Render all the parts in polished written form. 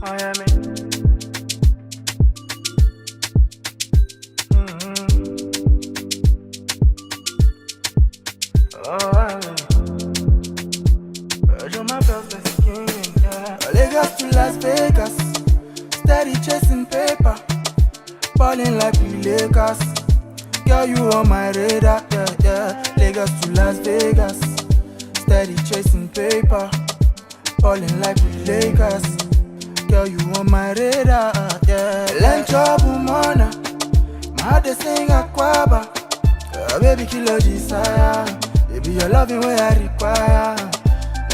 Miami. Lagos to Las Vegas, steady chasing paper, balling like we Lakers. Girl, you on my radar, yeah, yeah. Lagos to Las Vegas, steady chasing paper, balling like we Lakers. Girl, you on my radar, yeah. Lunch up, mana, my de sing aquaba. Baby, kill your desire. Baby, your loving way I require.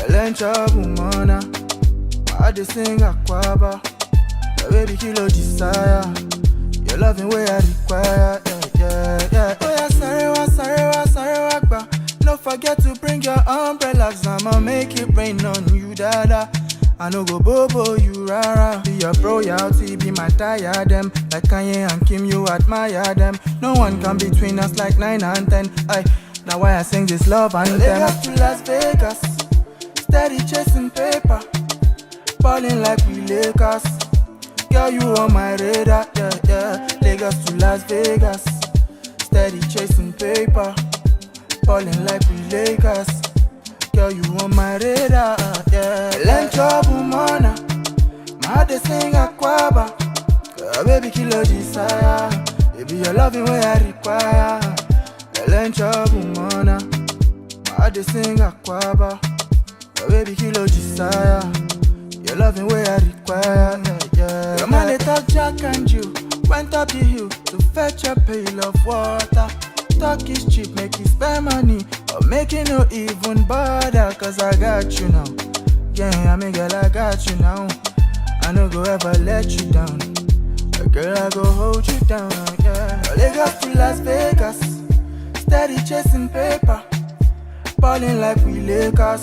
Lunch up, mana, my de sing aquaba. Baby, kill your desire. Your loving way I require. Yeah, yeah. Oh yeah, sorry, ba. No forget to bring your umbrellas. I'ma make it rain on you, dada. I no go bobo you rara. Be your royalty, be my diadem. Like Kanye and Kim, you admire them. No one come between us like 9 and 10. Aye, now why I sing this love anthem. Lagos to Las Vegas, steady chasing paper, balling like we Lakers. Girl, you on my radar, yeah, yeah. Lagos to Las Vegas, steady chasing paper, balling like we Lakers. Girl, you on my radar, yeah. Lunch up, mana, my de sing aquaba. Baby, kill your desire. Baby, your loving way I require. Lunch up, mana, my de sing aquaba. Baby, kill your desire. Your loving way I require, yeah, yeah. Your man, they talk Jack and you went up the hill to fetch a pail of water. Talk is cheap, make you spend money, or make it no even bother. Cause I got you now, yeah, I mean girl, I got you now. I no go ever let you down, girl, I go hold you down, yeah. Lagos to Las Vegas, steady chasing paper, balling like we Lakers.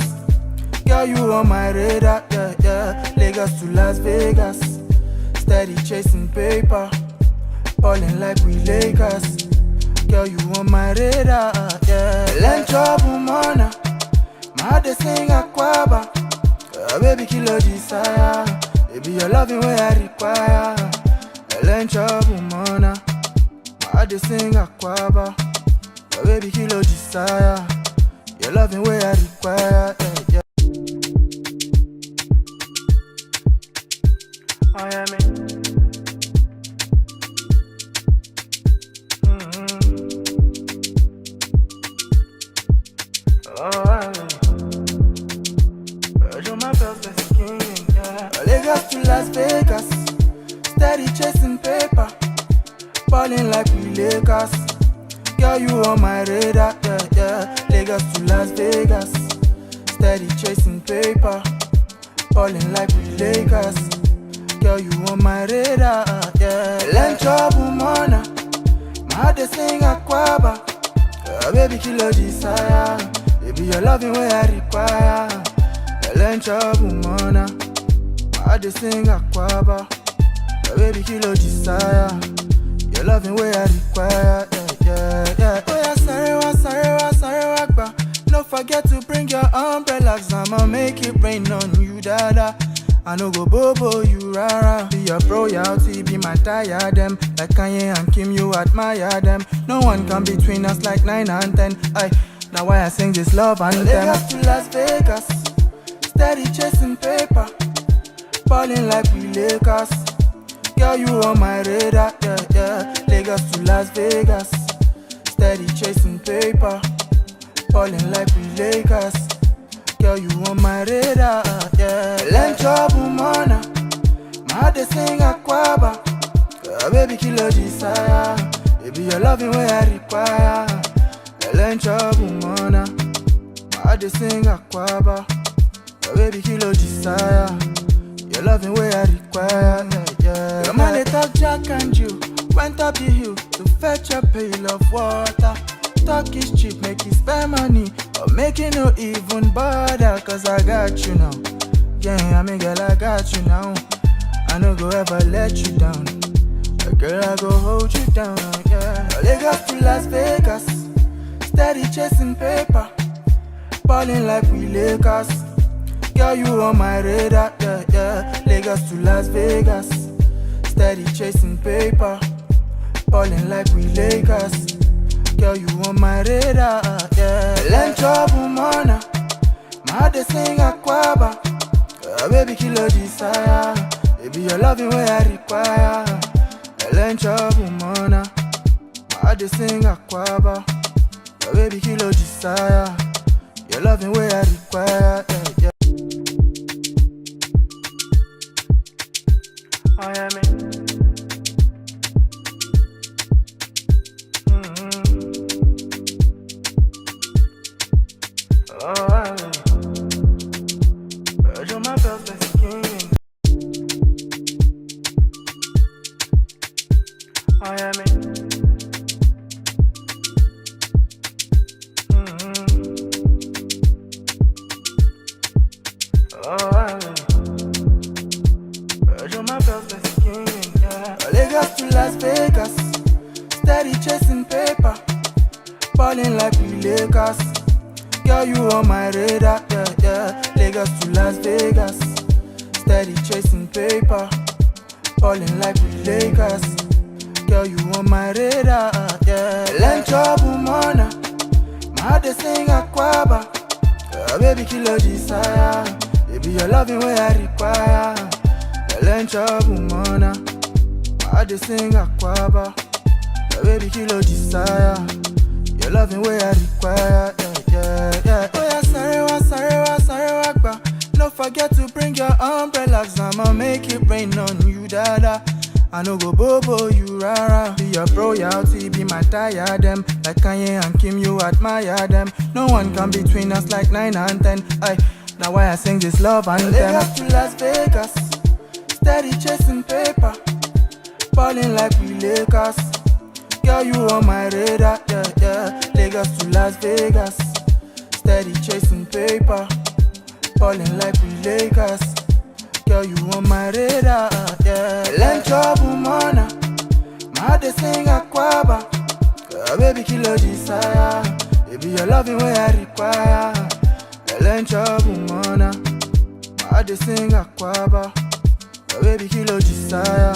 Girl, you on my radar, yeah, yeah. Lagos to Las Vegas, steady chasing paper, balling like we Lakers. Girl, you on my radar, yeah. Lunch up, mana, my de sing aquaba. Baby, kill your desire. Baby, your loving way I require. Lunch up, mana, my de sing aquaba. Baby, kill your desire. Your loving way I require, yeah, yeah. Miami. Lagos to Las Vegas, steady chasing paper, balling like we Lakers. Girl, you on my radar, yeah, yeah. Lagos to Las Vegas, steady chasing paper, balling like we Lakers. Girl, you on my radar, yeah. Lunch up, mana, my de sing aquaba. Baby, kill your desire. Baby, your loving way I require. Lunch up, mana, my de sing aquaba. Baby, kill your desire. Your loving way I require, yeah, yeah, yeah. Oh yeah, sorry, ba. No forget to bring your umbrellas. I'ma make it rain on you, dada. I no go bobo you rara. Be your royalty, be my diadem. Like Kanye and Kim, you admire them. No one come between us like 9 and 10. Aye, now why I sing this love anthem. Lagos to Las Vegas, steady chasing paper, balling like we Lakers. Girl, you on my radar, yeah, yeah. Lagos to Las Vegas, steady chasing paper, balling like we Lakers. Girl, you on my radar, yeah. Lunch up, mana, my de sing aquaba. Baby, kill your desire. Baby, your loving way I require. Lunch up, mana, my de sing aquaba. Baby, kill your desire. Your loving way I require, yeah, yeah. Your man, they talk Jack and you went up the hill to fetch a pail of water. Talk is cheap, make you spend money, or make it no even bother. Cause I got you now, yeah, I mean girl, I got you now. I no go ever let you down, girl, I go hold you down, yeah. Lagos to Las Vegas, steady chasing paper, balling like we Lakers. Girl, you on my radar, yeah, yeah. Lagos to Las Vegas, steady chasing paper, balling like we Lakers. Girl, you on my radar, yeah. Land trouble, mana. My heart they sing aquaba. Baby, kilo desire. Baby, your loving way I require. Land trouble, mana. My heart they sing aquaba. Baby, kilo desire. Your loving way I require, yeah, yeah. Oh yeah, man. Oh, I you're my best king. Oh yeah, man. Oh, I you're my best king. Yeah. Lagos to Las Vegas, steady chasing paper, balling like we Lakers. Girl, you on my radar, yeah, yeah. Lagos to Las Vegas, steady chasing paper, balling like we Lakers. Girl, you on my radar, yeah. Land trouble, mana. My heart they sing aquaba. Baby, kilo desire. Baby, your loving way I require. Land trouble, mana. My heart they sing aquaba. Baby, kilo desire. Your loving way I require, yeah, yeah. Oh yeah, sorry, ba. Don't forget to bring your umbrellas. I'ma make it rain on you, dada. I no go bobo you, rara. Be your royalty, be my diadem. Like Kanye and Kim, you admire them. No one come between us like 9 and 10. Aye, now why I sing this love anthem. Lagos to Las Vegas, steady chasing paper, balling like we Lakers. Girl, you on my radar, yeah, yeah. Lagos to Las Vegas, steady chasing paper, balling like we Lakers. Girl, you on my radar, yeah. Land trouble, mana. My heart they sing aquaba. Baby, kilo desire. Baby, your loving way I require. Land trouble, mana. My heart they sing aquaba. Baby, kilo desire.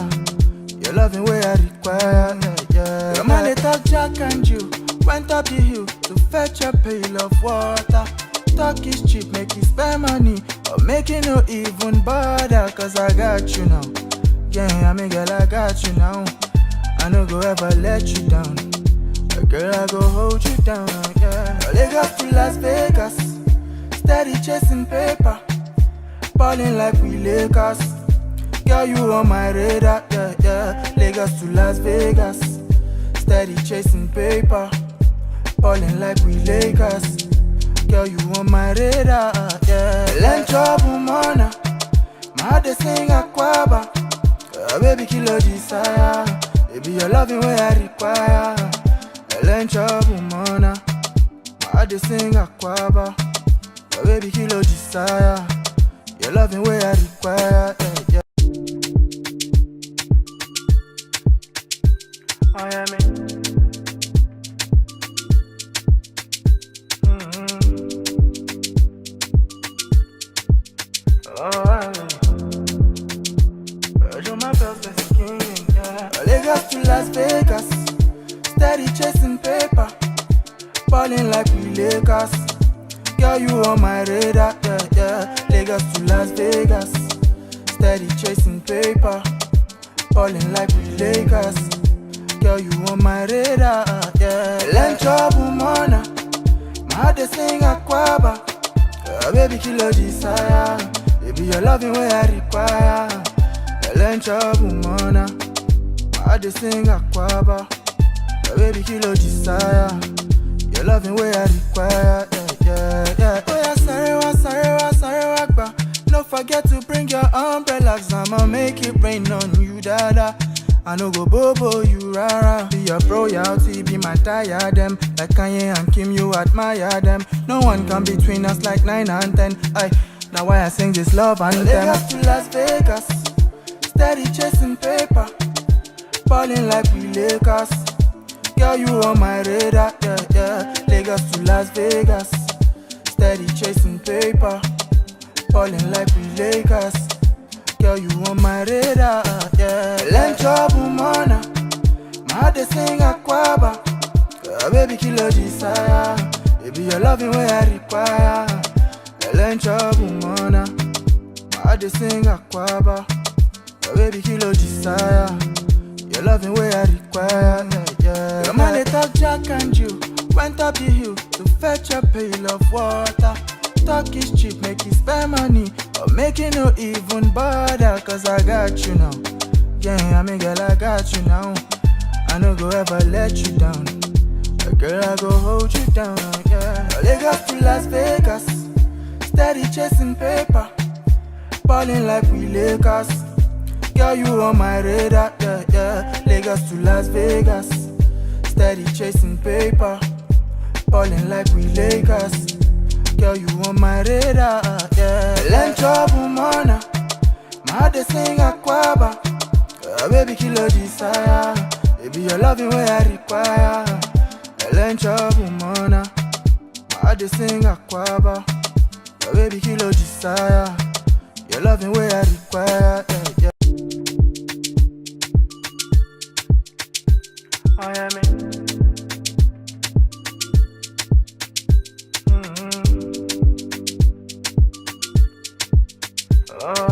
Your loving way I require, yeah, yeah. Your man they talk Jack and Jill. Went up the hill to fetch a pail of water. Talk is cheap, make you spend money, or make it no even bother. Cause I got you now, yeah, I mean girl, I got you now. I no go ever let you down, girl, I go hold you down, yeah. Lagos to Las Vegas, steady chasing paper, balling like we Lakers. Girl, you on my radar, yeah, yeah. Lagos to Las Vegas, steady chasing paper, balling like we Lakers. Girl, you on my radar, yeah. Land trouble, mana. My heart they sing aquaba. Baby, kilo desire. Baby, your loving way I require. Land trouble, mana. My heart they sing aquaba. Baby, kilo desire. Your loving way I require, yeah, yeah. Oh yeah, man. Oh, you're my best king, yeah. Lagos to Las Vegas, steady chasing paper, balling like we Lakers. Girl, you on my radar, yeah, yeah. Lagos to Las Vegas, steady chasing paper, balling like we Lakers. Girl, you on my radar, yeah. Land trouble, mana. My heart they sing aquaba. Baby, kilo desire. Baby, your loving way I require. Land trouble, mana. My heart they sing aquaba. Baby, kilo desire. Your loving way I require, yeah, yeah, yeah. Oh yeah, sorry, ba. Don't forget to bring your umbrellas. I'ma make it rain on you, dada. I no go bobo you, rara. Be your royalty, be my diadem. Like Kanye and Kim, you admire them. No one come between us like 9 and 10. Aye, now why I sing this love anthem. Lagos to Las Vegas, steady chasing paper, balling like we Lakers. Girl, you on my radar, yeah, yeah. Lagos to Las Vegas, steady chasing paper, balling like we Lakers. Girl, you on my radar, yeah. Lencho bumana, my heart they sing aquaba. Baby, kill your desire. Baby, your loving way I require. Lencho bumana, my heart they sing aquaba. Baby, kill your desire. Your loving way I require, yeah. Your man they talk Jack and you went up the hill to fetch a pail of water. Talk is cheap, make you spend money, or make you no even bother. Cause I got you now, yeah, I mean girl, I got you now. I no go ever let you down, girl, I go hold you down, yeah. Lagos to Las Vegas, steady chasing paper, balling like we Lakers. Girl, you on my radar, yeah, yeah. Lagos to Las Vegas, steady chasing paper, balling like we Lakers. Girl, you on my radar, yeah. Lencho bumana, my heart they sing aquaba. Baby, kill your desire. Baby, your loving way I require. Lencho bumana, my heart they sing aquaba. Baby, kill your desire. Your loving way I require, yeah, yeah. Oh yeah, man. Oh.